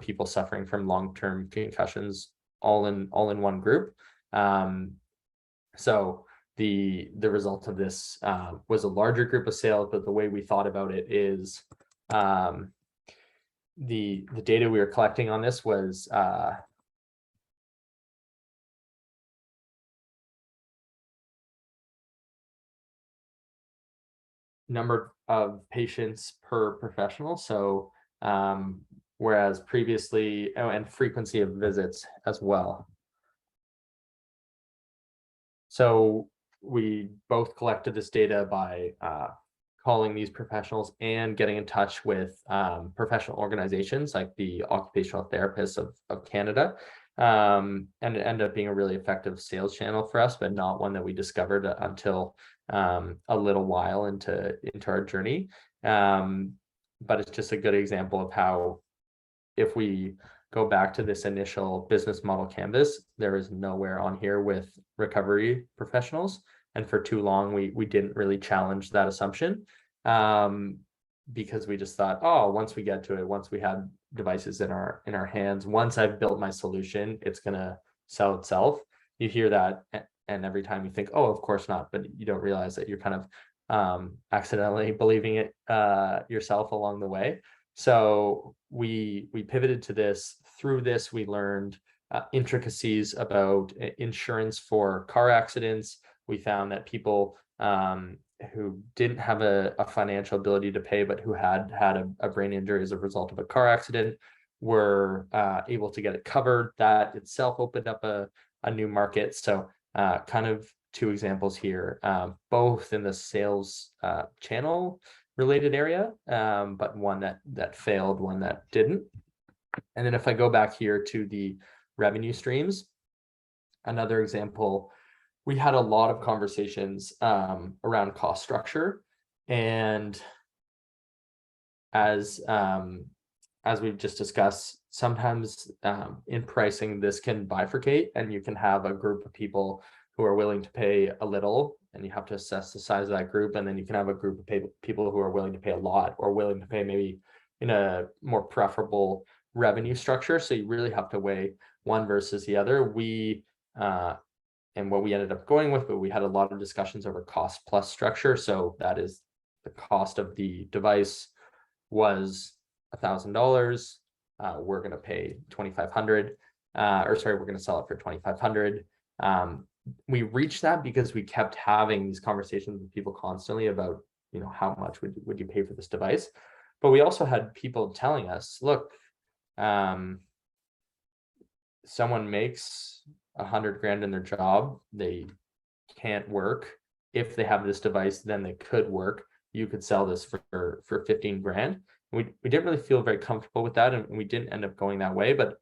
people suffering from long-term concussions, all in one group. So the result of this was a larger group of sales, but the way we thought about it is the data we were collecting on this was number of patients per professional. So whereas previously, and frequency of visits as well. So we both collected this data by calling these professionals and getting in touch with professional organizations like the Occupational Therapists of Canada. And it ended up being a really effective sales channel for us, but not one that we discovered until a little while into our journey. But it's just a good example of how, if we go back to this initial business model canvas, there is nowhere on here with recovery professionals. And for too long, we didn't really challenge that assumption. because we just thought, oh, once we get to it, once we have devices in our hands, once I've built my solution, it's gonna sell itself. You hear that, and every time you think, oh, of course not, but you don't realize that you're kind of accidentally believing it yourself along the way. So we pivoted to this. Through this, we learned intricacies about insurance for car accidents. We found that people who didn't have a financial ability to pay, but who had a brain injury as a result of a car accident, were able to get it covered. That itself opened up a new market. So kind of two examples here, both in the sales channel related area, but one that failed, one that didn't. And then if I go back here to the revenue streams, another example, we had a lot of conversations around cost structure. And as we've just discussed, sometimes in pricing, this can bifurcate, and you can have a group of people who are willing to pay a little, and you have to assess the size of that group. And then you can have a group of people who are willing to pay a lot, or willing to pay maybe in a more preferable revenue structure. So you really have to weigh one versus the other. And what we ended up going with, but we had a lot of discussions over cost plus structure. So that is the cost of the device was $1,000. We're going to pay $2,500, or sorry, we're going to sell it for $2,500. We reached that because we kept having these conversations with people constantly about, how much would you pay for this device? But we also had people telling us, look, someone makes $100,000 in their job, they can't work. If they have this device, then they could work. You could sell this for $15,000. We didn't really feel very comfortable with that, and we didn't end up going that way. But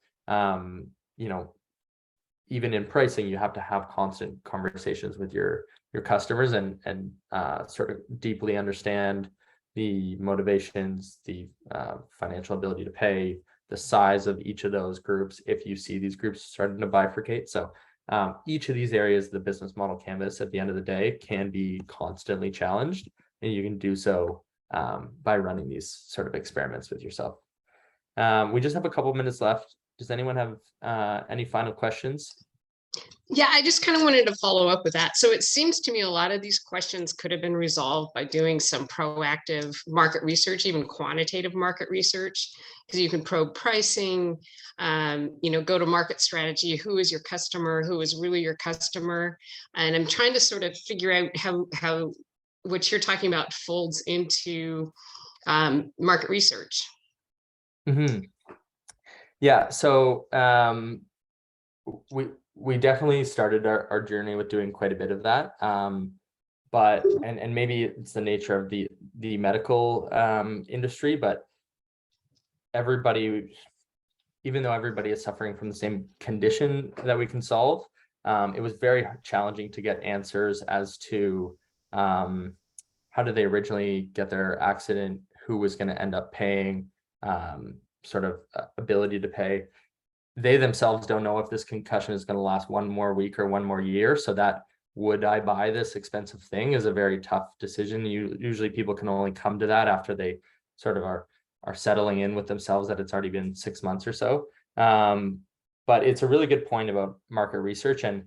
even in pricing, you have to have constant conversations with your customers and sort of deeply understand the motivations, the financial ability to pay, the size of each of those groups if you see these groups starting to bifurcate. So each of these areas, the business model canvas at the end of the day can be constantly challenged, and you can do so by running these sort of experiments with yourself. We just have a couple minutes left. Does anyone have any final questions? Yeah, I just kind of wanted to follow up with that. So it seems to me a lot of these questions could have been resolved by doing some proactive market research, even quantitative market research, because you can probe pricing, go to market strategy, who is your customer, who is really your customer. And I'm trying to sort of figure out how what you're talking about folds into market research. Mm-hmm. Yeah, so we definitely started our journey with doing quite a bit of that, but maybe it's the nature of the medical industry, but everybody, even though everybody is suffering from the same condition that we can solve, it was very challenging to get answers as to how did they originally get their accident, who was going to end up paying, sort of ability to pay. They themselves don't know if this concussion is going to last one more week or one more year. So that, would I buy this expensive thing, is a very tough decision. Usually people can only come to that after they sort of are settling in with themselves that it's already been 6 months or so. But it's a really good point about market research. And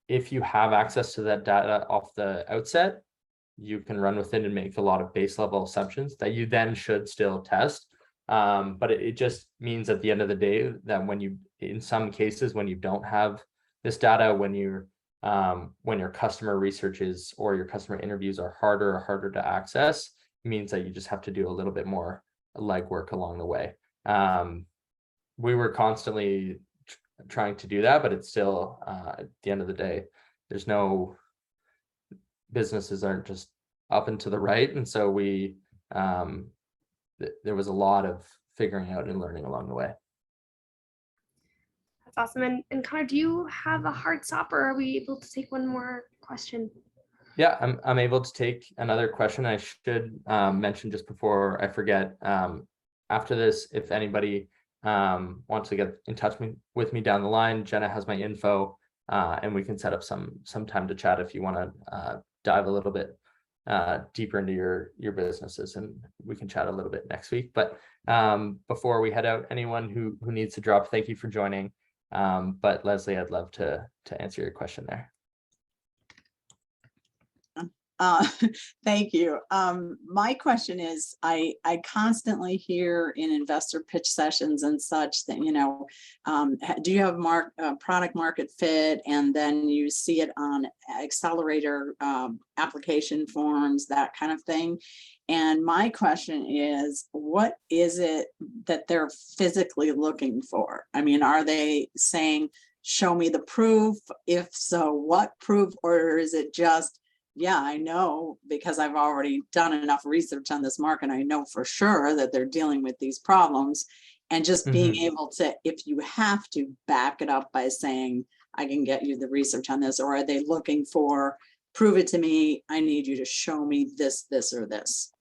if you have access to that data off the outset, you can run with it and make a lot of base level assumptions that you then should still test. But it just means at the end of the day that in some cases, when you don't have this data, when your customer research or your customer interviews are harder to access, it means that you just have to do a little bit more legwork along the way. We were constantly trying to do that, but it's still, at the end of the day, businesses aren't just up and to the right. And so there was a lot of figuring out and learning along the way. That's awesome. And Connor, do you have a hard stop, or are we able to take one more question? Yeah, I'm able to take another question. I should mention just before I forget, after this, if anybody wants to get in touch with me down the line, Jenna has my info, and we can set up some time to chat if you want to dive a little bit deeper into your businesses, and we can chat a little bit next week. But before we head out, anyone who needs to drop, thank you for joining. But Leslie, I'd love to answer your question there. Thank you. My question is, I constantly hear in investor pitch sessions and such that, do you have product market fit? And then you see it on accelerator application forms, that kind of thing. And my question is, what is it that they're physically looking for? I mean, are they saying, show me the proof? If so, what proof? Or is it just, yeah, I know because I've already done enough research on this market. I know for sure that they're dealing with these problems, and just being able to, if you have to, back it up by saying, I can get you the research on this. Or are they looking for, prove it to me, I need you to show me this, this, or this?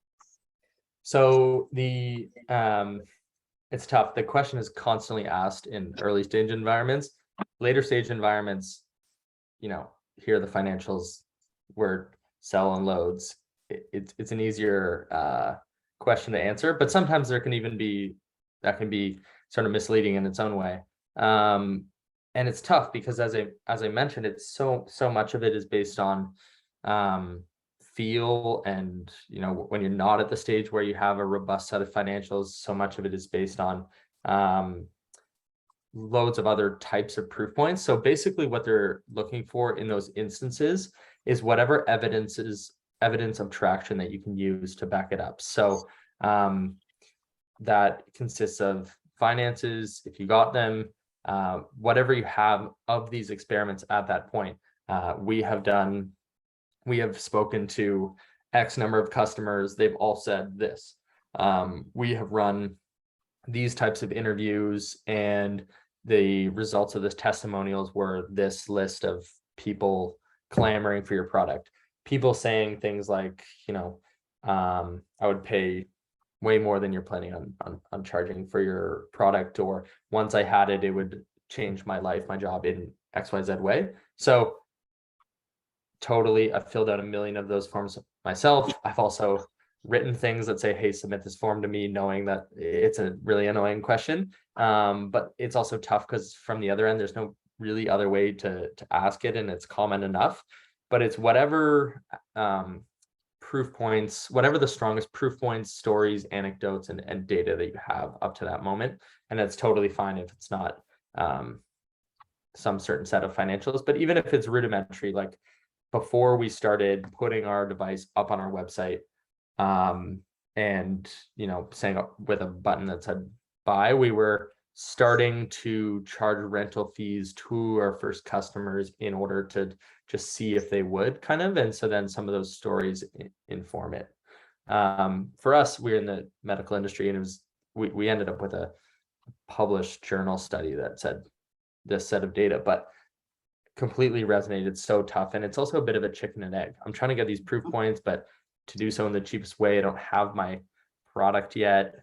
So it's tough. The question is constantly asked in early stage environments. Later stage environments, here are the financials, we're selling loads. It's an easier question to answer, but sometimes that can be sort of misleading in its own way. And it's tough because as I mentioned, it's so much of it is based on feel, and when you're not at the stage where you have a robust set of financials, so much of it is based on loads of other types of proof points. So basically what they're looking for in those instances is whatever evidence of traction that you can use to back it up. So that consists of finances, if you got them, whatever you have of these experiments at that point. We have spoken to X number of customers, they've all said this. We have run these types of interviews, and the results of this testimonials were this list of people clamoring for your product. People saying things like, I would pay way more than you're planning on charging for your product, or once I had it, it would change my life, my job in XYZ way. So totally, I've filled out 1 million of those forms myself. I've also written things that say, hey, submit this form to me, knowing that it's a really annoying question. But it's also tough because from the other end, there's no really other way to ask it, and it's common enough. But it's whatever proof points, whatever the strongest proof points, stories, anecdotes, and data that you have up to that moment. And it's totally fine if it's not some certain set of financials. But even if it's rudimentary, like before we started putting our device up on our website, and saying with a button that said buy, we were starting to charge rental fees to our first customers in order to just see if they would kind of. And so then some of those stories inform it. For us, we're in the medical industry, and we ended up with a published journal study that said this set of data, but completely resonated. So tough. And it's also a bit of a chicken and egg. I'm trying to get these proof points, but to do so in the cheapest way, I don't have my product yet,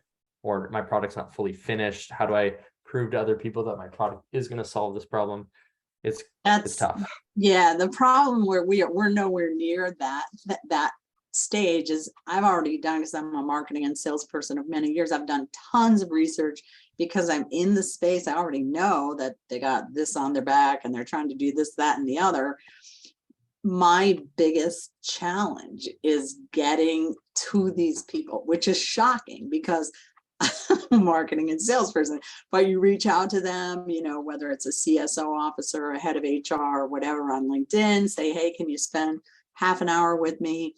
or my product's not fully finished. How do I prove to other people that my product is going to solve this problem? It's tough. Yeah, the problem where we're nowhere near that stage is I've already done, because I'm a marketing and salesperson of many years. I've done tons of research because I'm in the space. I already know that they got this on their back and they're trying to do this, that, and the other. My biggest challenge is getting to these people, which is shocking because I'm a marketing and salesperson, but you reach out to them, whether it's a CSO officer or a head of HR or whatever on LinkedIn, say, hey, can you spend half an hour with me?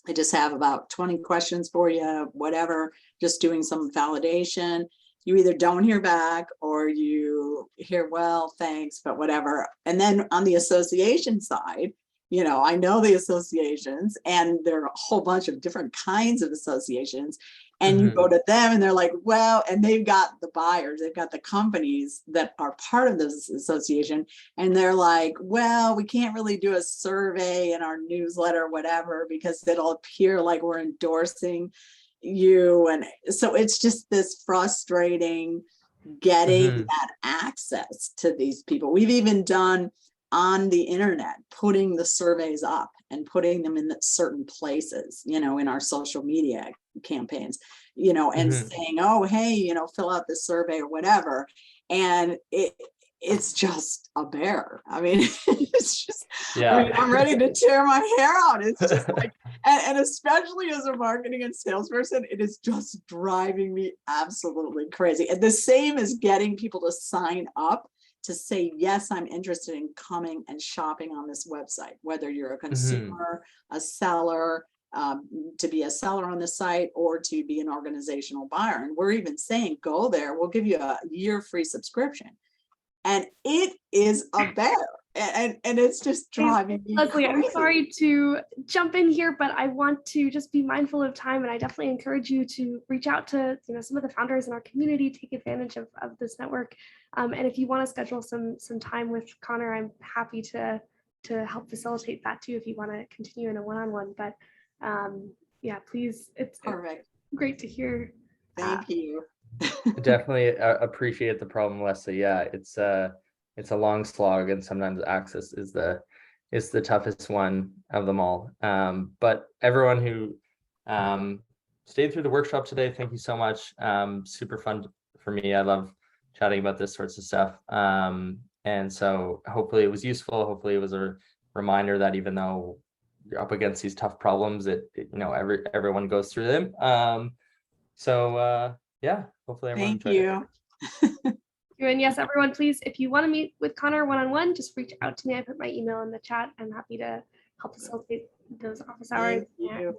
I just have about 20 questions for you, whatever, just doing some validation. You either don't hear back or you hear, well, thanks, but whatever. And then on the association side, I know the associations, and there are a whole bunch of different kinds of associations. And you go to them and they're like, well, and they've got the buyers, they've got the companies that are part of this association. And they're like, well, we can't really do a survey in our newsletter or whatever, because it'll appear like we're endorsing you. And so it's just this frustrating getting that access to these people. We've even done on the internet, putting the surveys up and putting them in certain places, you know, in our social media campaigns, you know, and saying, oh, hey, you know, fill out this survey or whatever. And it's just a bear. I mean, it's just, I mean, I'm ready to tear my hair out. It's just like, and especially as a marketing and salesperson, it is just driving me absolutely crazy. And the same as getting people to sign up to say, yes, I'm interested in coming and shopping on this website, whether you're a consumer, a seller, to be a seller on the site, or to be an organizational buyer. And we're even saying, go there, we'll give you a year free subscription. And it is a bear. And it's just driving me Leslie, I'm crazy. sorry to jump in here, but I want to just be mindful of time, and I definitely encourage you to reach out to, you know, some of the founders in our community, take advantage of this network. And if you want to schedule some time with Conor, I'm happy to help facilitate that too, if you want to continue in a one-on-one. But yeah, please, it's Perfect. great to hear. Thank you. Definitely appreciate the problem, Leslie. Yeah, it's a long slog, and sometimes access is the toughest one of them all. But everyone who stayed through the workshop today, thank you so much. Super fun for me. I love chatting about this sorts of stuff. And so hopefully it was useful. Hopefully it was a reminder that even though you're up against these tough problems, you know, everyone goes through them. Yeah, hopefully everyone Thank enjoyed you. And yes, everyone, please, if you want to meet with Conor one-on-one, just reach out to me. I put my email in the chat. I'm happy to help facilitate those office hours. Thank you.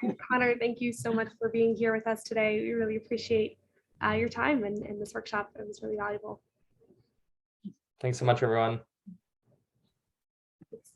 And Conor, thank you so much for being here with us today. We really appreciate your time in this workshop. It was really valuable. Thanks so much, everyone. Thanks.